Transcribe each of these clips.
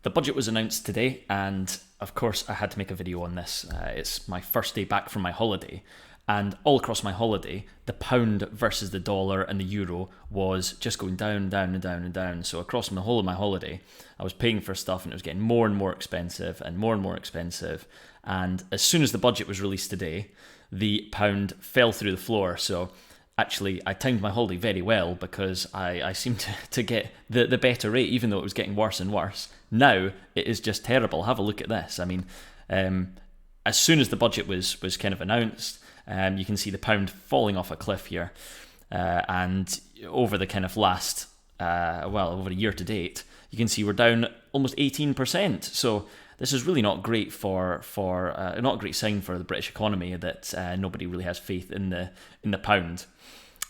The budget was announced today, and of course, I had to make a video on this. It's my first day back from my holiday, and all across my holiday, the pound versus the dollar and the euro was just going down, down, and down, and down. So across the whole of my holiday, I was paying for stuff, and it was getting more and more expensive, and more expensive. And as soon as the budget was released today, the pound fell through the floor. So actually, I timed my holiday very well because I seemed to get the better rate, even though it was getting worse and worse. Now, it is just terrible. Have a look at this. I mean, as soon as the budget was kind of announced, you can see the pound falling off a cliff here. And over the kind of last, over a year to date, you can see we're down almost 18%. So this is really not great not a great sign for the British economy that nobody really has faith in the pound.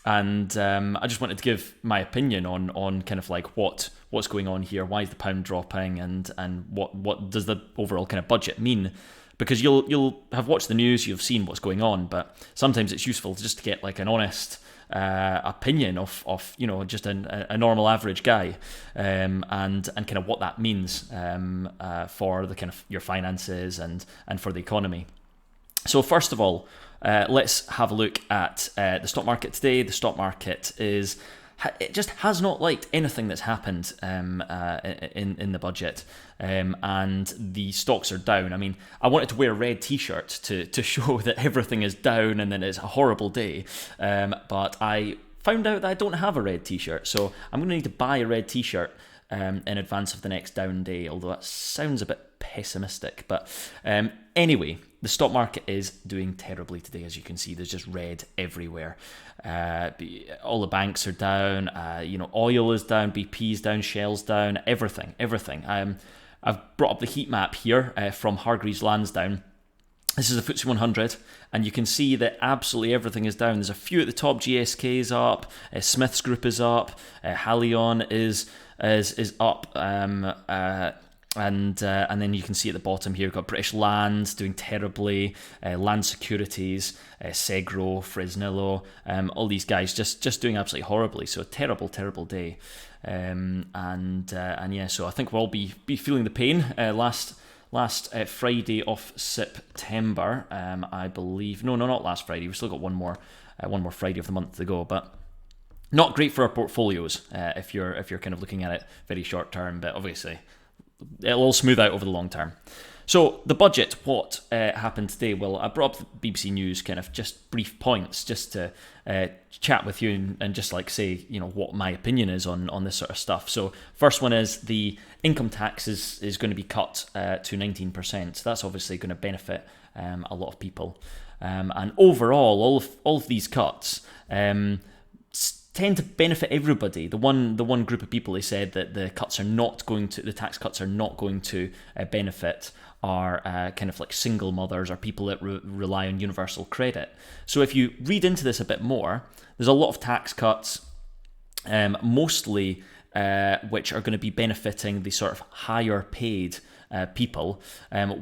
And I just wanted to give my opinion on kind of like what's going on here, why is the pound dropping, and what does the overall kind of budget mean? Because you'll have watched the news, you've seen what's going on, but sometimes it's useful just to get like an honest opinion of just a normal average guy, and kind of what that means for the kind of your finances and for the economy. So first of all, let's have a look at the stock market today. The stock market it just has not liked anything that's happened in the budget, and the stocks are down. I mean, I wanted to wear a red t-shirt to show that everything is down and then it's a horrible day, but I found out that I don't have a red t-shirt, so I'm going to need to buy a red t-shirt in advance of the next down day, although that sounds a bit pessimistic. But anyway, the stock market is doing terribly today. As you can see, there's just red everywhere. All the banks are down. Oil is down, BP's down, Shell's down, everything. I've brought up the heat map here from Hargreaves Lansdown. This is the FTSE 100, and you can see that absolutely everything is down. There's a few at the top. GSK is up, Smiths Group is up, Halion is up, and then you can see at the bottom here, we've got British Land doing terribly, Land Securities, Segro, Fresnillo, all these guys just doing absolutely horribly. So a terrible day, and yeah. So I think we'll all be feeling the pain. Last Friday of September, I believe. No, not last Friday. We've still got one more Friday of the month to go, but not great for our portfolios if you're kind of looking at it very short term. But obviously, it'll all smooth out over the long term. So the budget, what happened today? Well, I brought up the BBC News, kind of just brief points, just to chat with you and just like say, what my opinion is on this sort of stuff. So first one is the income tax is going to be cut to 19%. So that's obviously going to benefit a lot of people. And overall, all of these cuts tend to benefit everybody. The one group of people, they said that the tax cuts are not going to benefit are kind of like single mothers or people that rely on universal credit. So if you read into this a bit more, there's a lot of tax cuts, mostly which are going to be benefiting the sort of higher paid people,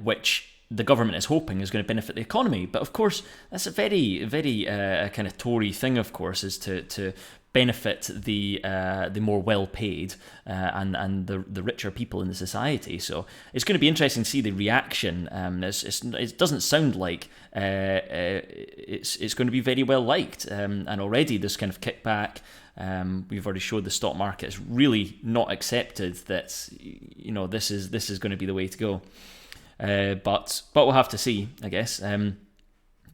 which the government is hoping is going to benefit the economy. But of course, that's a very, very kind of Tory thing, of course, is to benefit the more well-paid and the richer people in the society. So it's going to be interesting to see the reaction. It doesn't sound like it's going to be very well liked, and already this kind of kickback. We've already showed the stock market is really not accepted that this is going to be the way to go. But we'll have to see, I guess.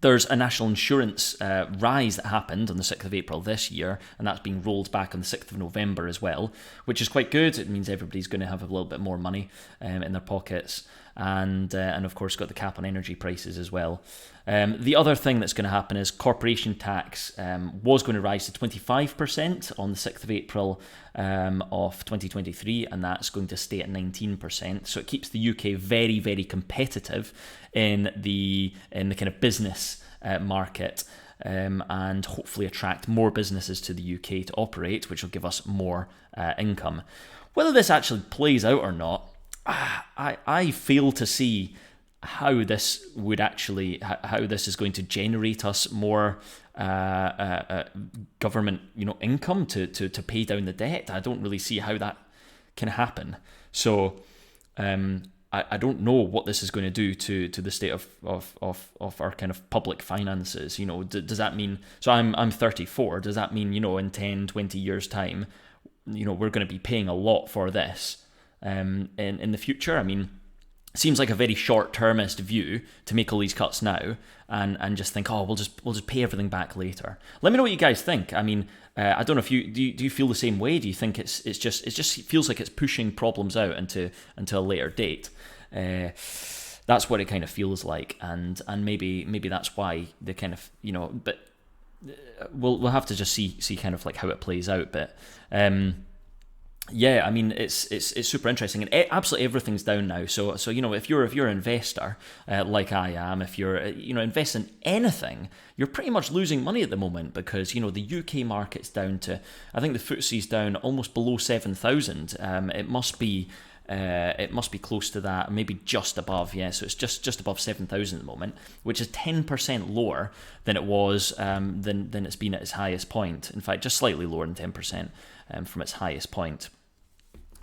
There's a national insurance rise that happened on the 6th of April this year, and that's being rolled back on the 6th of November as well, which is quite good. It means everybody's going to have a little bit more money in their pockets, and of course got the cap on energy prices as well. The other thing that's going to happen is corporation tax was going to rise to 25% on the 6th of April of 2023, and that's going to stay at 19%. So it keeps the UK very, very competitive in the kind of business market, and hopefully attract more businesses to the UK to operate, which will give us more income. Whether this actually plays out or not, I fail to see how this is going to generate us more government income to pay down the debt. I don't really see how that can happen. So I don't know what this is going to do to the state of our kind of public finances. Does that mean, so I'm 34, does that mean, in 10, 20 years time, we're going to be paying a lot for this in the future? I mean, seems like a very short-termist view to make all these cuts now and just think, oh, we'll just pay everything back later. Let me know what you guys think. I mean, I don't know if do you feel the same way? Do you think it just feels like it's pushing problems out into a later date? That's what it kind of feels like, and maybe that's why they kind of, but we'll have to just see kind of like how it plays out. But yeah, I mean, it's super interesting, and absolutely everything's down now. So if you're an investor like I am, if you're investing in anything, you're pretty much losing money at the moment, because the UK market's down to, I think the FTSE's down almost below 7,000. It must be close to that, maybe just above. Yeah, so it's just above 7,000 at the moment, which is 10% lower than it was than it's been at its highest point. In fact, just slightly lower than 10% from its highest point.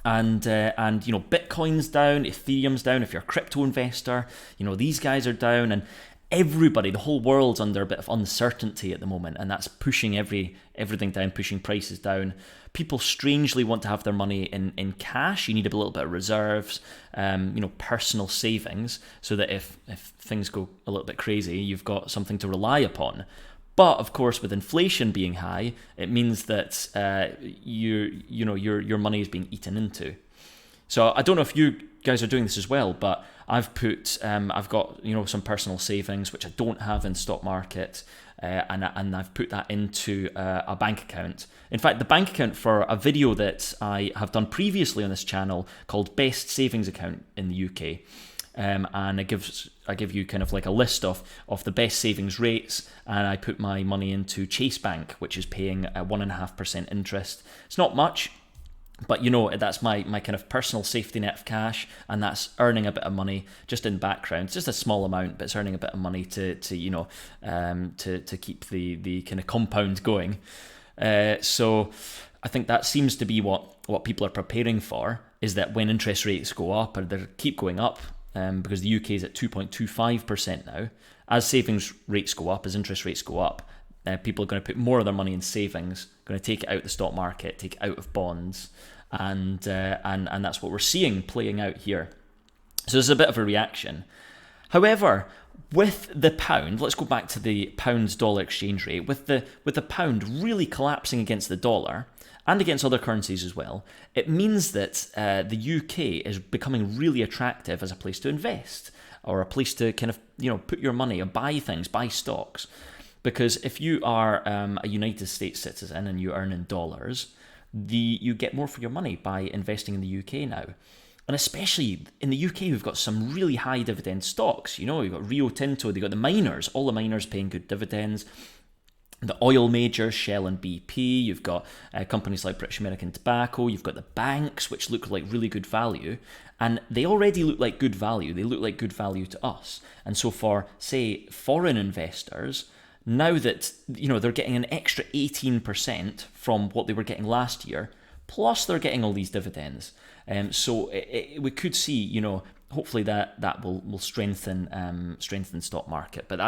And Bitcoin's down, Ethereum's down. If you're a crypto investor, these guys are down, and everybody, the whole world's under a bit of uncertainty at the moment, and that's pushing everything down, pushing prices down. People strangely want to have their money in cash. You need a little bit of reserves, personal savings, so that if things go a little bit crazy, you've got something to rely upon. But of course, with inflation being high, it means that your money is being eaten into. So I don't know if you guys are doing this as well, but I've got some personal savings which I don't have in stock market, and I've put that into a bank account. In fact, the bank account for a video that I have done previously on this channel called Best Savings Account in the UK. And I give you kind of like a list of the best savings rates, and I put my money into Chase Bank, which is paying a 1.5% interest. It's not much, but that's my kind of personal safety net of cash, and that's earning a bit of money just in the background. It's just a small amount, but it's earning a bit of money to keep the kind of compound going. So I think that seems to be what people are preparing for, is that when interest rates go up, or they keep going up, because the UK is at 2.25% now. As savings rates go up, as interest rates go up, people are going to put more of their money in savings, going to take it out of the stock market, take it out of bonds, and that's what we're seeing playing out here. So there's a bit of a reaction. However, with the pound, let's go back to the pound-dollar exchange rate. With the pound really collapsing against the dollar, and against other currencies as well, it means that the UK is becoming really attractive as a place to invest, or a place to kind of put your money, or buy things, buy stocks. Because if you are a United States citizen and you earn in dollars, you get more for your money by investing in the UK now. And especially in the UK, we've got some really high dividend stocks. You've got Rio Tinto, they've got the miners, all the miners paying good dividends. The oil majors, Shell and BP, you've got companies like British American Tobacco, you've got the banks, which look like really good value, and they already look like good value. They look like good value to us. And so for, say, foreign investors, now that they're getting an extra 18% from what they were getting last year, plus they're getting all these dividends. So we could see, hopefully that will strengthen stock market. But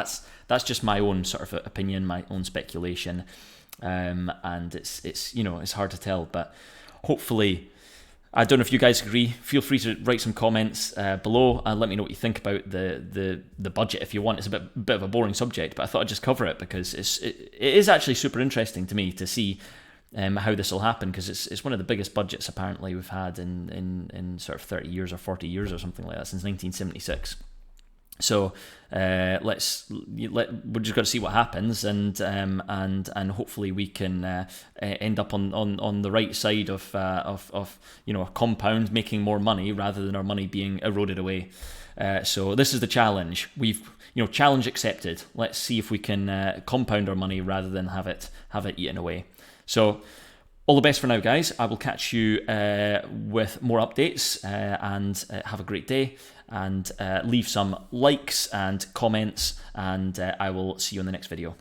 that's just my own sort of opinion, my own speculation, and it's hard to tell. But hopefully, I don't know if you guys agree. Feel free to write some comments below and let me know what you think about the budget if you want. It's a bit of a boring subject, but I thought I'd just cover it because it is actually super interesting to me to see how this will happen, because it's one of the biggest budgets apparently we've had in sort of 30 years or 40 years or something like that, since 1976. So we're just got to see what happens, and hopefully we can end up on the right side of a compound making more money rather than our money being eroded away. So this is the challenge. We've challenge accepted. Let's see if we can compound our money rather than have it eaten away. So all the best for now, guys. I will catch you with more updates, and have a great day, and leave some likes and comments, and I will see you in the next video.